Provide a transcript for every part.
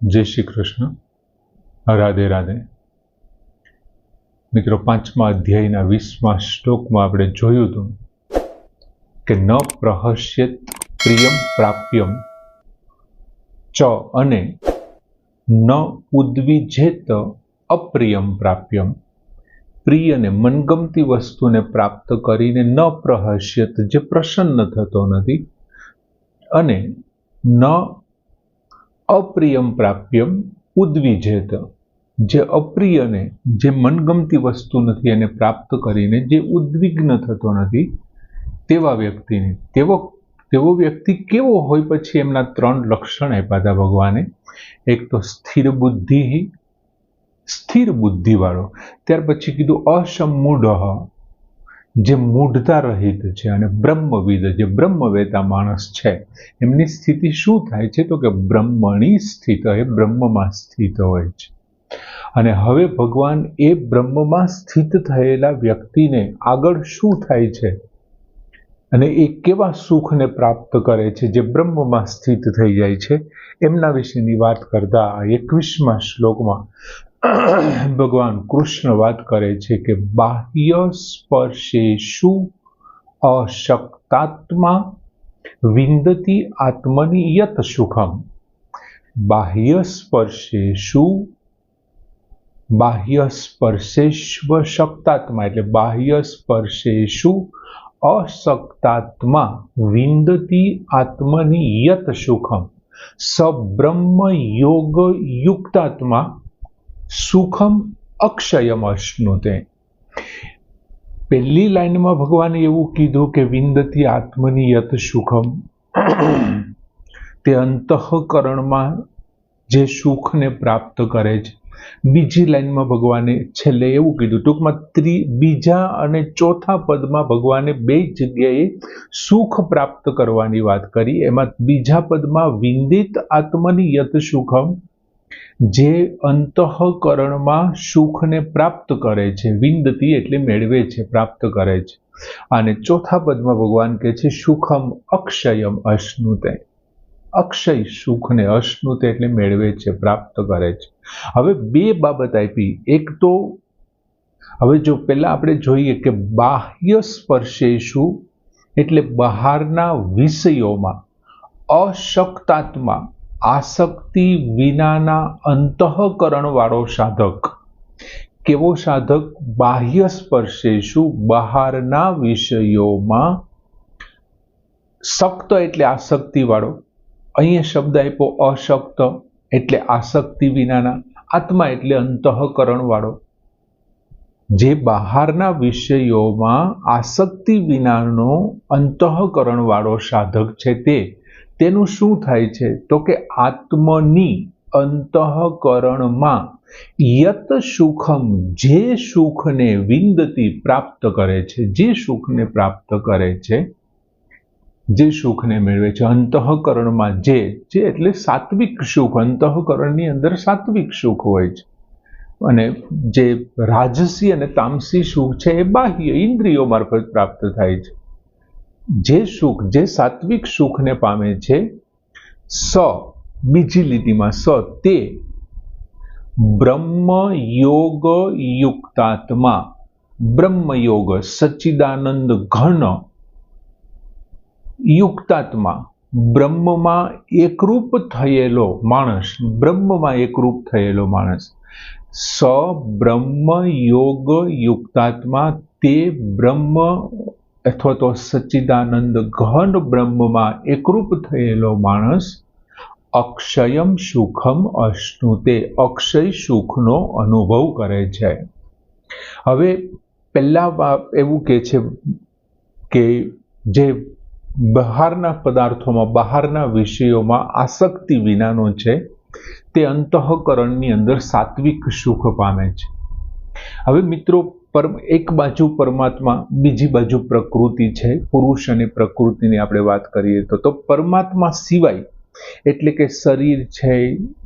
जय श्री कृष्ण। राधे राधे। मित्रों, 5मा अध्यायना 20मा श्लोकमां आपणे जोयुं हतुं के न प्रहस्येत प्रियं प्राप्यं च अने न उद्विजेत अप्रियं प्राप्यं। प्रिय ने मनगमती वस्तुने प्राप्त करीने न प्रहस्येत, जे प्रसन्न थतो नथी, अने न अप्रियं प्राप्यं उद्विजेत, जे अप्रिय ने जे मनगमती वस्तु नथी एने प्राप्त करीने जे उद्विग्न थतो नथी तेवा व्यक्तिने तेवो व्यक्ति केवो होय? पछी एमना 3 लक्षण आप्या था भगवाने। एक तो स्थिर बुद्धि, स्थिर बुद्धि वाळो। त्यार पछी कीधुं असम्मूढः, जे मूढ़ता रहित छे, अने ब्रह्मविद, जे ब्रह्मवेता माणस छे। एमनी स्थिति शुं थाय छे? तो के ब्रह्मणी स्थित है, ब्रह्ममां स्थित होय छे। अने हवे भगवान ए ब्रह्ममां स्थित थयेला व्यक्तिने आगळ शुं थाय छे अने ए केवा सुखने प्राप्त करे छे जे ब्रह्ममां स्थित थई जाय छे, एमना विशेनी वात करता 21मा श्लोकमां भगवान कृष्ण बात करे छे के बाह्य स्पर्शेषु अशक्तात्मा विंदति आत्मनि यत सुखम। बाह्य स्पर्शेष्व शक्तात्मा एटले बाह्य स्पर्शेषु अशक्तात्मा विंदति आत्मनि यत सुखम सब्रह्म योग युक्तात्मा सुखम अक्षयम अश्नुते। पहली लाइन में भगवाने एवं कीधुं के विंदति आत्मनि यत सुखम, ते अंतःकरण में जे सुख ने प्राप्त करे छे। बीजी लाइन में भगवाने छेल्ले एवं कीधुं, टूंक में बीजा अने चौथा पद में भगवाने बे जग्याए सुख प्राप्त करवानी वात करी। एमां बीजा पद में विंदित आत्मनि यत सुखम, जे अंतःकरण में सुख ने प्राप्त करे छे। विंदती एटले मेळवे छे, प्राप्त करे छे। अने चौथा पद में भगवान कहे छे सुखम अक्षयम अश्नुते, अक्षय सुख ने अश्नुते एटले मेळवे छे, प्राप्त करे छे। हवे बे बाबत आपी। एक तो हवे जो पहला आपणे जोईए के बाह्य स्पर्शेषु एटले बहारना विषयोमां अशक्तात्मा आसक्ति विनाना अंतःकरण वाळो साधक। केवो साधक? बाह्य स्पर्शेषु बहारना विषयोमां, सक्त एटले आसक्ति वाळो, अहीं शब्द आप्यो अशक्त एटले आसक्ति विनाना, आत्मा एटले अंतःकरण वाळो। जे बहारना विषयोमां आसक्ति विनानो अंतःकरण वाळो साधक छे तेनुं शुं थाय छे? तो के आत्मनी अंतःकरणमां यत सुखम, जे सुखने विंदति प्राप्त करे छे, जे सुखने प्राप्त करे छे, जे सुखने मेळवे छे अंतःकरणमां, जे एटले सात्विक सुख। अंतःकरणनी अंदर सात्विक सुख होय छे, अने जे राजसी अने तामसी सुख छे ए बाह्य इंद्रियो मार्फत प्राप्त थाय छे। जे सुख, जे सात्विक सुख ने पामे छे, स बीजी लीटीमां स ते ब्रह्म योग युक्तात्मा, ब्रह्म योग सच्चिदानंद घन युक्तात्मा, ब्रह्ममां एकरूप थयेलो माणस, ब्रह्ममां एकरूप थयेलो माणस। स ब्रह्म योग युक्तात्मा, ते ब्रह्म अथवा तो सच्चिदानंद घन ब्रह्ममां एकरूप थयेलो माणस अक्षयम सुखम अश्नुते, अक्षय सुखनो अनुभव करे छे। हवे पहला एवुं कहे छे के जे बहारना पदार्थों में, बहारना विषयों में आसक्ति विनानो छे, ते अंतःकरणनी अंदर सात्विक सुख पामे छे। हवे मित्रों, एक बाजू परमात्मा, बीजी बाजू प्रकृति छे। पुरुष अने प्रकृतिनी आपणे वात करीए तो परमात्मा सिवाय एटले के शरीर छे,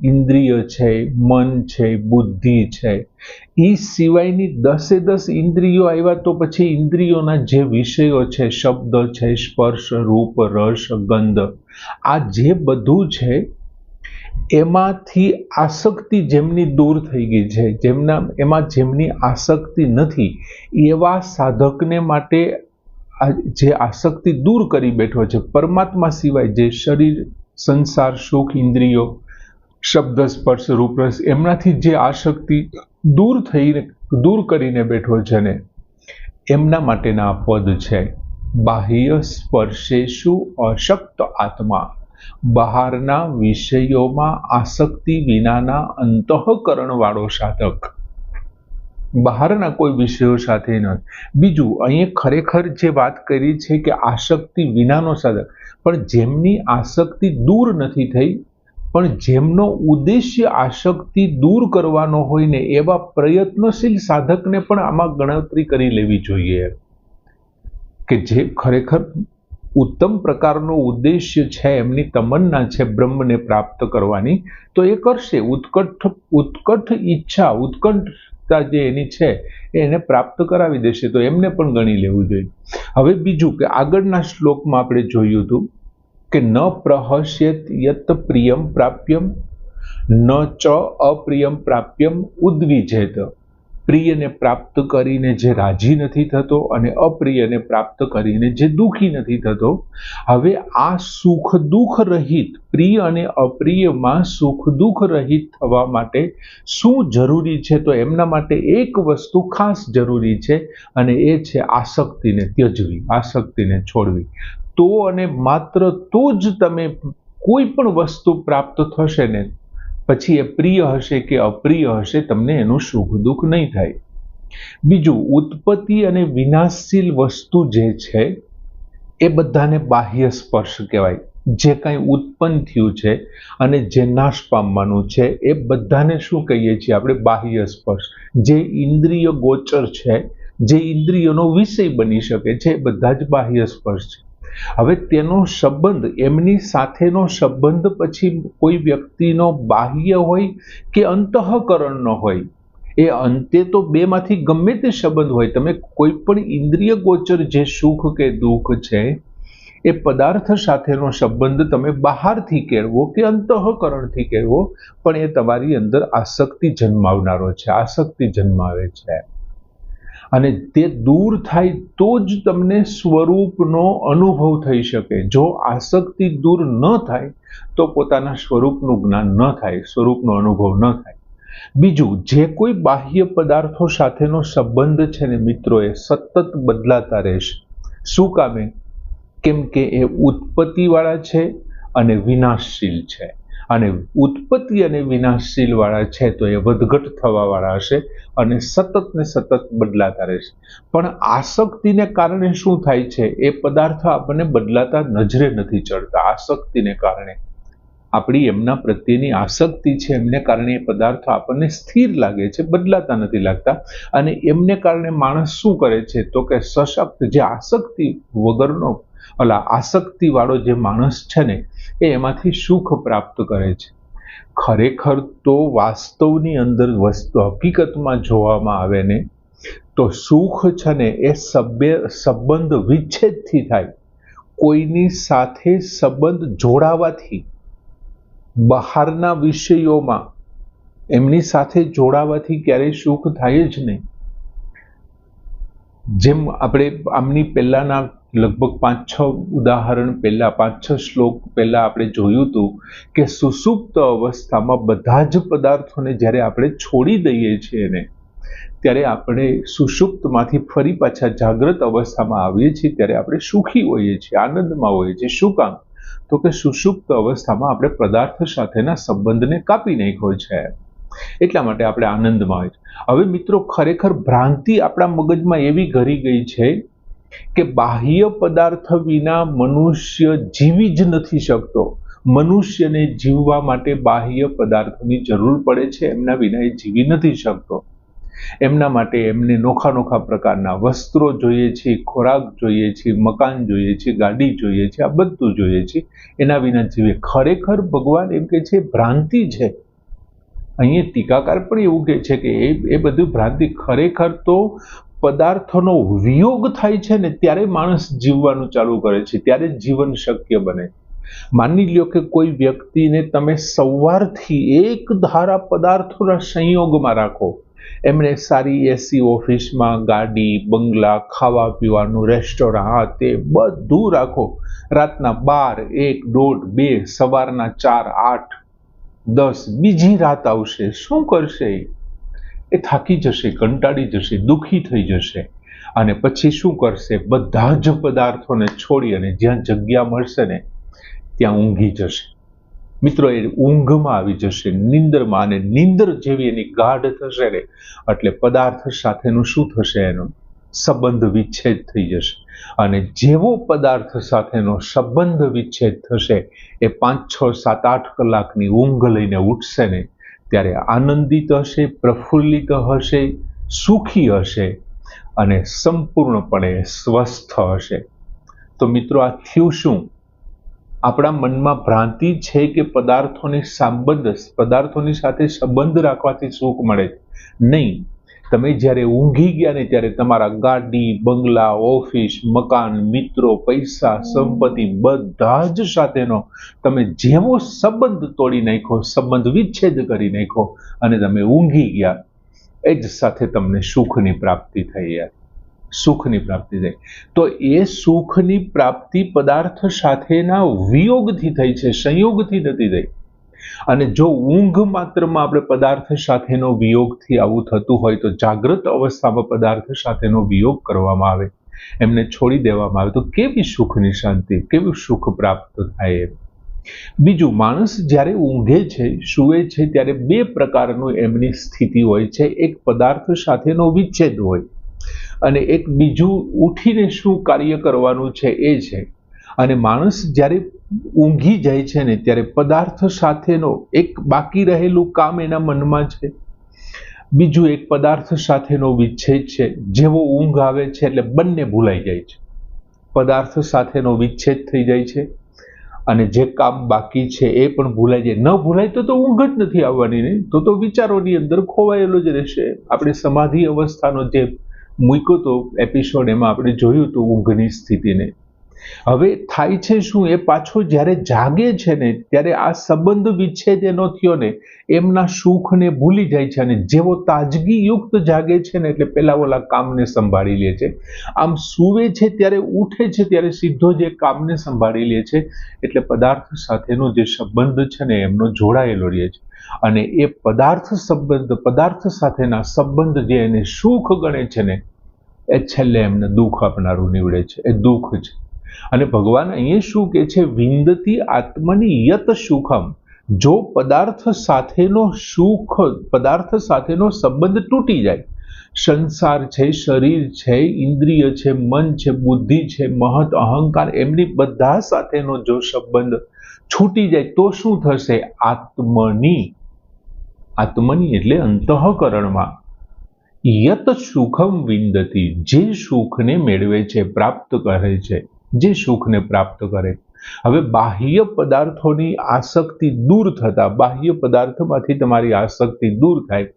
इंद्रिय छे, मन छे, बुद्धि छे, ई सिवायनी 10 इंद्रियो आव्या तो पछी इंद्रियोना जे विषयो छे, शब्द छे, स्पर्श, रूप, रस, गंध, आ जे बधुं छे એમાંથી આસક્તિ જેમની દૂર થઈ ગઈ છે, જેમની આસક્તિ નથી, એવા સાધકને માટે જે આસક્તિ દૂર કરી બેઠો છે, પરમાત્મા સિવાય જે શરીર, સંસાર, સુખ, ઇન્દ્રિયો, શબ્દ, સ્પર્શ, રૂપ, રસ, એમનાથી જે આસક્તિ દૂર કરીને બેઠો છે ને, એમના માટેના આ પદ છે. બાહ્ય સ્પર્શેષુ અશક્ત આત્મા, બહારના વિષયોમાં આસક્તિ વિનાના અંતઃકરણ વાળો સાધક. બહારના કોઈ વિષયો સાથે નથી. બીજું, અહીંયા ખરેખર જે વાત કરી છે કે આસક્તિ વિનાનો સાધક, પણ જેમની આસક્તિ દૂર નથી થઈ, પણ જેમનો ઉદ્દેશ્ય આસક્તિ દૂર કરવાનો હોય ને, એવા પ્રયત્નશીલ સાધકને પણ આમાં ગણતરી કરી લેવી જોઈએ કે જે ખરેખર ઉત્તમ પ્રકારનો ઉદ્દેશ્ય છે, એમની તમન્ના છે બ્રહ્મને પ્રાપ્ત કરવાની, તો એ કરશે. ઉત્કટ ઈચ્છા, ઉત્કંઠતા જે એની છે એને પ્રાપ્ત કરાવી દેશે, તો એમને પણ ગણી લેવું જોઈએ. હવે બીજું કે આગળના શ્લોકમાં આપણે જોયું હતું કે ન પ્રહસ્યેત યત પ્રિયમ પ્રાપ્યમ ન ચ અપ્રિયમ પ્રાપ્યમ ઉદ્વિજેત. પ્રિયને પ્રાપ્ત કરીને જે રાજી નથી થતો અને અપ્રિયને પ્રાપ્ત કરીને જે દુઃખી નથી થતો. હવે આ સુખ દુઃખ રહિત, પ્રિય અને અપ્રિયમાં સુખ દુઃખ રહિત થવા માટે શું જરૂરી છે? તો એમના માટે એક વસ્તુ ખાસ જરૂરી છે, અને એ છે આસક્તિને ત્યજવી, આસક્તિને છોડવી. તો અને માત્ર તો જ તમે કોઈ પણ વસ્તુ પ્રાપ્ત થશે ને, પછી એ પ્રિય હશે કે અપ્રિય હશે, તમને એનું સુખ દુઃખ નહીં થાય. બીજું, ઉત્પત્તિ અને વિનાશશીલ વસ્તુ જે છે એ બધાને બાહ્ય સ્પર્શ કહેવાય. જે કાંઈ ઉત્પન્ન થયું છે અને જે નાશ પામવાનું છે, એ બધાને શું કહીએ છીએ આપણે? બાહ્ય સ્પર્શ. જે ઇન્દ્રિય ગોચર છે, જે ઇન્દ્રિયોનો વિષય બની શકે છે, એ બધા જ બાહ્ય સ્પર્શ છે. હવે તેનો સંબંધ, એમની સાથેનો સંબંધ પછી કોઈ વ્યક્તિનો બાહ્ય હોય કે અંતઃકરણનો હોય, એ અંતે તો બેમાંથી ગમે તે સંબંધ હોય, તમે કોઈ પણ ઇન્દ્રિય ગોચર જે સુખ કે દુઃખ છે એ પદાર્થ સાથેનો સંબંધ તમે બહારથી કેળવો કે અંતઃકરણથી કેળવો, પણ એ તમારી અંદર આસક્તિ જન્માવનારો છે, આસક્તિ જન્માવે છે. અને તે દૂર થાય તો જ તમને સ્વરૂપનો અનુભવ થઈ શકે. જો આસક્તિ દૂર ન થાય તો પોતાના સ્વરૂપનું જ્ઞાન ન થાય, સ્વરૂપનો અનુભવ ન થાય. બીજું, જે કોઈ બાહ્ય પદાર્થો સાથેનો સંબંધ છે ને મિત્રો, એ સતત બદલાતા રહેશે. શું કામે? કેમ કે એ ઉત્પત્તિવાળા છે અને વિનાશશીલ છે. અને ઉત્પત્તિ અને વિનાશશીલ વાળા છે તો એ વધઘટ થવા વાળા હશે અને સતત ને સતત બદલાતા રહેશે. પણ આસક્તિને કારણે શું થાય છે? એ પદાર્થ આપણને બદલાતા નજરે નથી ચડતા. આસક્તિને કારણે, આપણી એમના પ્રત્યેની આસક્તિ છે, એમને કારણે એ પદાર્થો આપણને સ્થિર લાગે છે, બદલાતા નથી લાગતા. અને એમને કારણે માણસ શું કરે છે? તો કે સશક્ત, જે આસક્તિ વગરનો, આસક્તિ વાળો જે માણસ છે ને, એ એમાંથી સુખ પ્રાપ્ત કરે છે. ખરેખર તો વાસ્તવની અંદર વસ્તુ હકીકતમાં જોવામાં આવે ને, તો સુખ છે ને એ સંબંધ વિચ્છેદથી થાય. કોઈની સાથે સંબંધ જોડાવાથી, બહારના વિષયોમાં એમની સાથે જોડાવાથી ક્યારેય સુખ થાય જ નહીં. જેમ આપણે આમની પહેલાના લગભગ 5-6 ઉદાહરણ પહેલા, 5-6 શ્લોક પહેલા આપણે જોયું હતું કે સુષુપ્ત અવસ્થામાં બધા જ પદાર્થોને જ્યારે આપણે છોડી દઈએ છીએ ને, ત્યારે આપણે સુષુપ્તમાંથી ફરી પાછા જાગ્રત અવસ્થામાં આવીએ છીએ, ત્યારે આપણે સુખી હોઈએ છીએ, આનંદમાં હોઈએ છીએ. શું કામ? તો કે સુષુપ્ત અવસ્થામાં આપણે પદાર્થ સાથેના સંબંધને કાપી નાખ્યો છે, એટલા માટે આપણે આનંદમાં હોય. હવે મિત્રો, ખરેખર ભ્રાંતિ આપણા મગજમાં એવી ઘરી ગઈ છે કે બાહ્ય પદાર્થ વિના મનુષ્ય જીવી જ નથી શકતો. મનુષ્યને જીવવા માટે બાહ્ય પદાર્થોની જરૂર પડે છે, એમના વિના એ જીવી નથી શકતો. એમના માટે એમને નોખા નોખા પ્રકારના વસ્ત્રો જોઈએ છે, ખોરાક જોઈએ છે, મકાન જોઈએ છે, ગાડી જોઈએ છે, આ બધું જોઈએ છે, એના વિના જીવે. ખરેખર ભગવાન એમ કે છે ભ્રાંતિ છે. અહીંયા ટીકાકાર પણ એવું કહે છે કે એ બધું ભ્રાંતિ. ખરેખર તો પદાર્થોનો વિયોગ થાય છે ને, ત્યારે માણસ જીવવાનું ચાલુ કરે છે, ત્યારે જીવન શક્ય બને. માની લ્યો કે કોઈ વ્યક્તિને તમે સવારથી એક ધારા પદાર્થોના સંયોગમાં રાખો, એમણે સારી એસી ઓફિસમાં, ગાડી, બંગલા, ખાવા પીવાનું, રેસ્ટોરન્ટ, તે બધું રાખો, રાતના 12, 1, 1:30, 2, સવારના 4, 8, 10, બીજી રાત આવશે, શું કરશે? એ થાકી જશે, કંટાળી જશે, દુઃખી થઈ જશે, અને પછી શું કરશે? બધા જ પદાર્થોને છોડી અને જ્યાં જગ્યા મળશે ને ત્યાં ઊંઘી જશે. મિત્રો, એ ઊંઘમાં આવી જશે, નિંદરમાં, અને નિંદર જેવી એની ગાઢ થશે ને એટલે પદાર્થ સાથેનું શું થશે? એનો સંબંધ વિચ્છેદ થઈ જશે. અને જેવો પદાર્થ સાથેનો સંબંધ વિચ્છેદ થશે એ 5, 6, 7, 8 કલાકની ઊંઘ લઈને ઉઠશે ને ત્યારે આનંદિત હશે, પ્રફુલ્લિત હશે, સુખી હશે અને સંપૂર્ણપણે સ્વસ્થ હશે. તો મિત્રો, આ થયું શું? આપણા મનમાં ભ્રાંતિ છે કે પદાર્થોની સાથે સંબંધ રાખવાથી સુખ મળે. નહીં. તમે જ્યારે ઊંઘી ગયા ને ત્યારે તમારા ગાડી, બંગલા, ઓફિસ, મકાન, મિત્રો, પૈસા, સંપત્તિ બધા જ સાથેનો તમે જેવો સંબંધ તોડી નાખ્યો, સંબંધ વિચ્છેદ કરી નાખ્યો અને તમે ઊંઘી ગયા, એ જ સાથે તમને સુખની પ્રાપ્તિ થઈ. સુખની પ્રાપ્તિ થઈ. તો એ સુખની પ્રાપ્તિ પદાર્થ સાથેના વિયોગથી થઈ છે, સંયોગથી નથી થઈ. અને જો ઊંઘ માત્રમાં આપણે પદાર્થ સાથેનો વિયોગથી આવું થતું હોય તો જાગ્રત અવસ્થામાં પદાર્થ સાથેનો વિયોગ કરવામાં આવે, એમને છોડી દેવામાં આવે, તો કેવી સુખની શાંતિ, કેવું સુખ પ્રાપ્ત થાય. બીજું, માણસ જ્યારે ઊંઘે છે, સૂવે છે, ત્યારે 2 પ્રકારનું એમની સ્થિતિ હોય છે. એક પદાર્થ સાથેનો વિચ્છેદ હોય અને એક બીજું ઉઠીને શું કાર્ય કરવાનું છે એ છે. અને માણસ જ્યારે ઊંઘી જાય છે ને ત્યારે પદાર્થ સાથેનો એક બાકી રહેલું કામ એના મનમાં છે, બીજું એક પદાર્થ સાથેનો વિચ્છેદ છે. જેવો ઊંઘ આવે છે એટલે બંને ભૂલાઈ જાય છે. પદાર્થ સાથેનો વિચ્છેદ થઈ જાય છે અને જે કામ બાકી છે એ પણ ભૂલાઈ જાય. ન ભૂલાય તો ઊંઘ જ નથી આવવાની ને, તો વિચારોની અંદર ખોવાયેલો જ રહેશે. આપણે સમાધિ અવસ્થાનો જે મૂક્યો તો એપિસોડ, એમાં આપણે જોયું હતું ઊંઘની સ્થિતિને. હવે થાય છે શું? એ પાછો જ્યારે જાગે છે ને ત્યારે આ સંબંધ વિચ્છેદ એનો થયો ને એમના સુખને ભૂલી જાય છે અને જેવો તાજગી યુક્ત જાગે છે ને એટલે પેલા ઓલા કામને સંભાળી લે છે. આમ સૂવે છે ત્યારે, ઉઠે છે ત્યારે સીધો જે કામને સંભાળી લે છે. એટલે પદાર્થ સાથેનો જે સંબંધ છે ને એમનો જોડાયેલો રહે છે અને એ પદાર્થ સાથેના સંબંધ જે એને સુખ ગણે છે ને એ છેલ્લે એમને દુઃખ આપનારું નીવડે છે. એ દુઃખ છે. અને ભગવાન અહીંયા શું કહે છે? વિંદતી આત્મની યત સુખમ. જો પદાર્થ સાથેનો સંબંધ તૂટી જાય, સંસાર છે, શરીર છે, ઇન્દ્રિય છે, મન છે, બુદ્ધિ છે, મહત, અહંકાર, એમની બધા સાથેનો જો સંબંધ છૂટી જાય તો શું થશે? આત્મની એટલે અંતઃકરણમાં યત સુખમ વિંદતી, જે સુખને મેળવે છે, પ્રાપ્ત કરે છે, જે સુખને પ્રાપ્ત કરે. હવે બાહ્ય પદાર્થોની આસક્તિ દૂર થતા, બાહ્ય પદાર્થમાંથી તમારી આસક્તિ દૂર થાય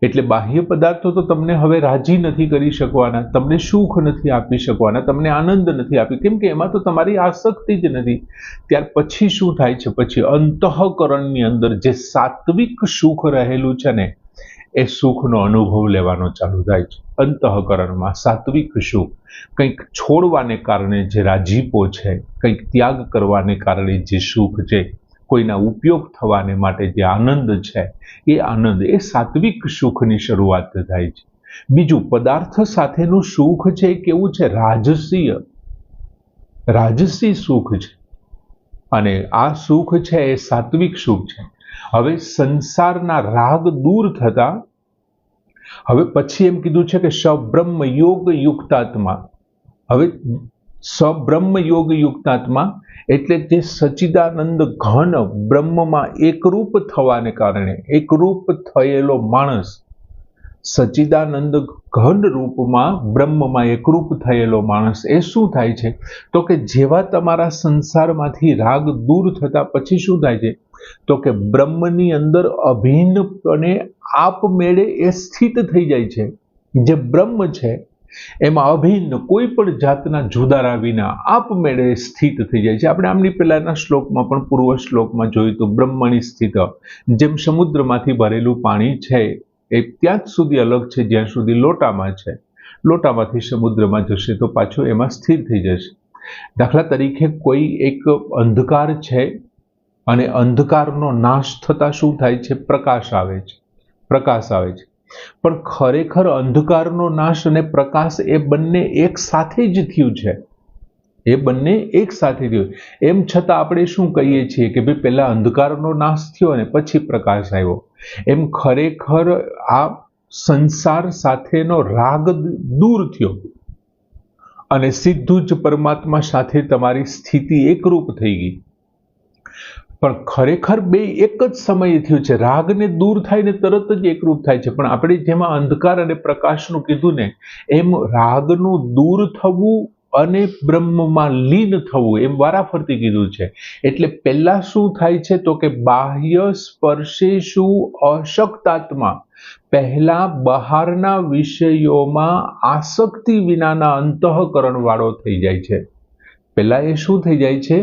એટલે બાહ્ય પદાર્થો તો તમને હવે રાજી નથી કરી શકવાના, તમને સુખ નથી આપી શકવાના, તમને આનંદ નથી આપી, કેમ કે એમાં તો તમારી આસક્તિ જ નથી. ત્યાર પછી શું થાય છે? પછી અંતઃકરણની અંદર જે સાત્વિક સુખ રહેલું છે ને એ સુખનો અનુભવ લેવાનો ચાલુ થાય છે. અંતઃકરણમાં સાત્વિક સુખ, કંઈક છોડવાને કારણે જે રાજીપો છે, કંઈક ત્યાગ કરવાને કારણે જે સુખ છે, કોઈના ઉપયોગ થવાને માટે જે આનંદ છે, એ આનંદ, એ સાત્વિક સુખની શરૂઆત થાય છે. બીજું, પદાર્થ સાથેનું સુખ છે કેવું છે? રાજસી સુખ છે અને આ સુખ છે એ સાત્વિક સુખ છે. હવે સંસારના રાગ દૂર થતા હવે પછી એમ કીધું છે કે સબ્રહ્મ યોગ યુક્તાત્મા. હવે સબ્રહ્મ યોગ યુક્તાત્મા એટલે તે સચ્ચિદાનંદ ઘન બ્રહ્મમાં એકરૂપ થવાને કારણે, એકરૂપ થયેલો માણસ, સચ્ચિદાનંદ ઘન રૂપમાં બ્રહ્મમાં એકરૂપ થયેલો માણસ, એ શું થાય છે? તો કે જેવા તમારા સંસારમાંથી રાગ દૂર થતા પછી શું થાય છે? તો કે બ્રહ્મની અંદર અભિન્નપણે આપમેળે એ સ્થિત થઈ જાય છે. જે બ્રહ્મ છે એમાં અભિન્ન કોઈ પણ જાતના જુદારા વિના આપમેળે સ્થિત થઈ જાય છે. આપણે આમની પહેલાના શ્લોકમાં પણ પૂર્વ શ્લોકમાં જોયું તો બ્રહ્મણી સ્થિત, જેમ સમુદ્રમાંથી ભરેલું પાણી છે એ ત્યાં જ સુધી અલગ છે જ્યાં સુધી લોટામાં છે. લોટામાંથી સમુદ્રમાં જશે તો પાછું એમાં સ્થિર થઈ જશે. દાખલા તરીકે કોઈ એક અંધકાર છે અને અંધકારનો નાશ થતા શું થાય છે? પ્રકાશ આવે છે. પણ ખરેખર અંધકારનો નાશ અને પ્રકાશ એ બંને એક સાથે જ થયું છે. એમ છતાં આપણે શું કહીએ છીએ કે ભાઈ પહેલા અંધકારનો નાશ થયો અને પછી પ્રકાશ આવ્યો. એમ ખરેખર આ સંસાર સાથેનો રાગ દૂર થયો અને સીધું જ પરમાત્મા સાથે તમારી સ્થિતિ એકરૂપ થઈ ગઈ. પણ ખરેખર બે એક જ સમયે થયું છે. રાગને દૂર થાય ને તરત જ એકરૂપ થાય છે. પણ આપણે જેમાં અંધકાર અને પ્રકાશનું કીધું ને, એમ રાગનું દૂર થવું અને બ્રહ્મમાં લીન થવું એમ વારાફરતી કીધું છે. એટલે પહેલા શું થાય છે તો કે બાહ્ય સ્પર્શેષુ અશક્તાત્મા, પહેલા બહારના વિષયોમાં આસક્તિ વિનાના અંતઃકરણ વાળો થઈ જાય છે. પહેલા એ શું થઈ જાય છે?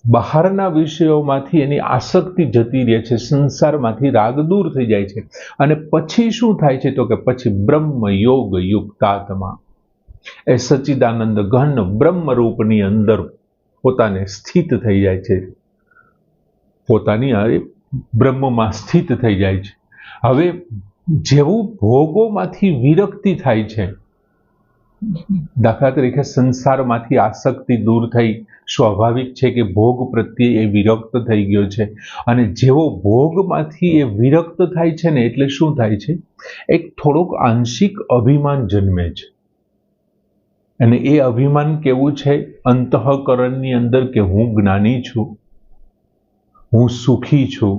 બહારના વિષયોમાંથી એની આસક્તિ જતી રહે છે, સંસારમાંથી રાગ દૂર થઈ જાય છે. અને પછી શું થાય છે તો કે પછી બ્રહ્મ યોગ યુક્તાત્મા, એ સચ્ચિદાનંદ ઘન બ્રહ્મરૂપની અંદર પોતાને સ્થિત થઈ જાય છે, પોતાની બ્રહ્મમાં સ્થિત થઈ જાય છે. હવે જેવું ભોગોમાંથી વિરક્તિ થાય છે, દાખલા તરીકે સંસારમાંથી આસક્તિ દૂર થઈ, સ્વાભાવિક છે કે ભોગ પ્રત્યે એ વિરક્ત થઈ ગયો છે. અને જેવો ભોગમાંથી એ વિરક્ત થાય છે ને, એટલે શું થાય છે? એક થોડોક આંશિક અભિમાન જન્મે છે. અને એ અભિમાન કેવું છે? અંતઃકરણની અંદર કે હું જ્ઞાની છું, હું સુખી છું,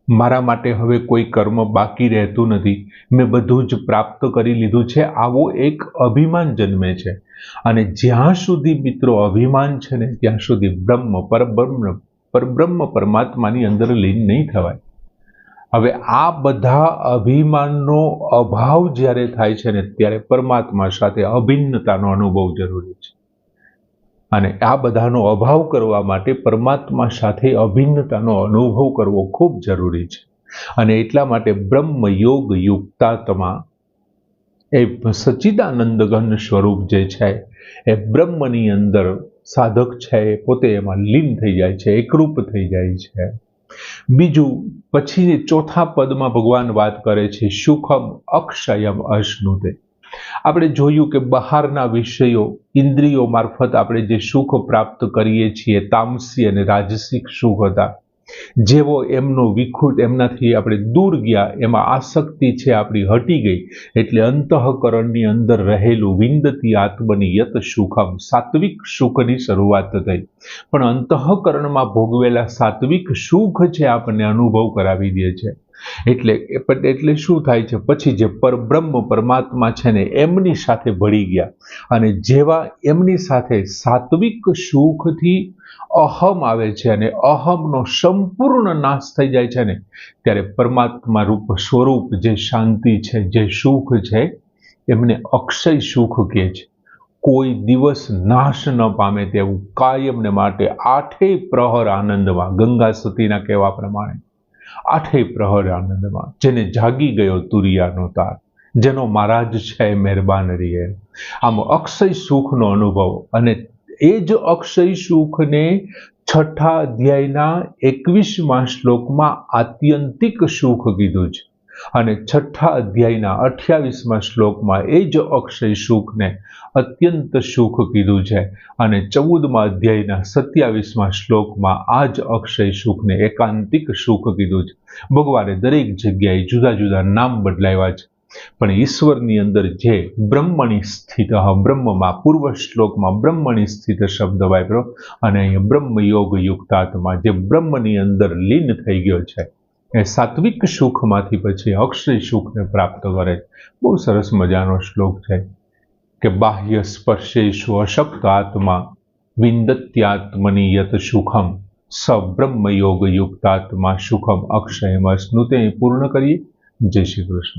મારા માટે હવે કોઈ કર્મ બાકી રહેતું નથી, મેં બધું જ પ્રાપ્ત કરી લીધું છે, આવો એક અભિમાન જન્મે છે. અને જ્યાં સુધી મિત્રો અભિમાન છે ને, ત્યાં સુધી પરબ્રહ્મ પરમાત્માની અંદર લીન નહીં થવાય. હવે આ બધા અભિમાનનો અભાવ જ્યારે થાય છે ને, ત્યારે પરમાત્મા સાથે અભિન્નતાનો અનુભવ જરૂરી છે. અને આ બધાનો અભાવ કરવા માટે પરમાત્મા સાથે અભિન્નતાનો અનુભવ કરવો ખૂબ જરૂરી છે. અને એટલા માટે બ્રહ્મ યોગ યુક્તાત્મા, એ સચ્ચિદાનંદ ઘન સ્વરૂપ જે છે એ બ્રહ્મની અંદર સાધક છે એ પોતે એમાં લીન થઈ જાય છે, એકરૂપ થઈ જાય છે. બીજું પછી ચોથા પદમાં ભગવાન વાત કરે છે સુખમ અક્ષયમ અશ્નુતે. આપણે જોયું કે બહારના વિષયો ઇન્દ્રિયો મારફત આપણે જે સુખ પ્રાપ્ત કરીએ છીએ, તામસી અને રાજસિક સુખ હતા, જેવો એમનો વિખૂટ એમનાથી આપણે દૂર ગયા, એમાં આસક્તિ છે આપણી હટી ગઈ, એટલે અંતઃકરણની અંદર રહેલું વિંદતી આત્મની યત સુખમ, સાત્વિક સુખની શરૂઆત થઈ. પણ અંતઃકરણમાં ભોગવેલા સાત્વિક સુખ છે આપણને અનુભવ કરાવી દે છે. એટલે શું થાય છે? પછી જે પરબ્રહ્મ પરમાત્મા છે ને, એમની સાથે ભળી ગયા. અને જેવા એમની સાથે સાત્વિક સુખથી અહમ આવે છે અને અહમનો સંપૂર્ણ નાશ થઈ જાય છે ને, ત્યારે પરમાત્મા રૂપ સ્વરૂપ જે શાંતિ છે, જે સુખ છે, એમને અક્ષય સુખ કહે છે. કોઈ દિવસ નાશ ન પામે તેવું, કાયમને માટે આઠેય પ્રહર આનંદમાં, ગંગા સતીના કહેવા પ્રમાણે આઠેય પ્રહર આનંદમાં, જેને જાગી ગયો તુરિયાનો તાર, જેનો મહારાજ છે મહેરબાન રીએ. આમ અક્ષય સુખનો અનુભવ. અને એ જ અક્ષય સુખને છઠ્ઠા અધ્યાયના 21મા શ્લોકમાં આત્યંતિક સુખ કીધું છે. અને છઠ્ઠા અધ્યાયના 28મા શ્લોકમાં એ જ અક્ષય સુખને અત્યંત સુખ કીધું છે. અને 14મા અધ્યાયના 27મા શ્લોકમાં આ જ અક્ષય સુખને એકાંતિક સુખ કીધું છે. ભગવાને દરેક જગ્યાએ જુદા જુદા નામ બદલાવ્યા છે, પણ ઈશ્વરની અંદર જે બ્રહ્મણી સ્થિત, બ્રહ્મમાં પૂર્વ શ્લોકમાં બ્રહ્મણી સ્થિત શબ્દ વાપર્યો, અને અહીંયા બ્રહ્મ યોગ યુક્તાત્મા, જે બ્રહ્મની અંદર લીન થઈ ગયો છે, એ સાત્વિક સુખમાંથી પછી અક્ષય સુખને પ્રાપ્ત કરે. બહુ સરસ મજાનો શ્લોક છે કે બાહ્ય સ્પર્શેષુ અશક્ત આત્મા વિંદત્યાત્મની યત સુખમ સ બ્રહ્મ યોગ યુક્તાત્મા સુખમ અક્ષયમ અશ્નુતે. પૂર્ણ કરીએ. જય શ્રી કૃષ્ણ.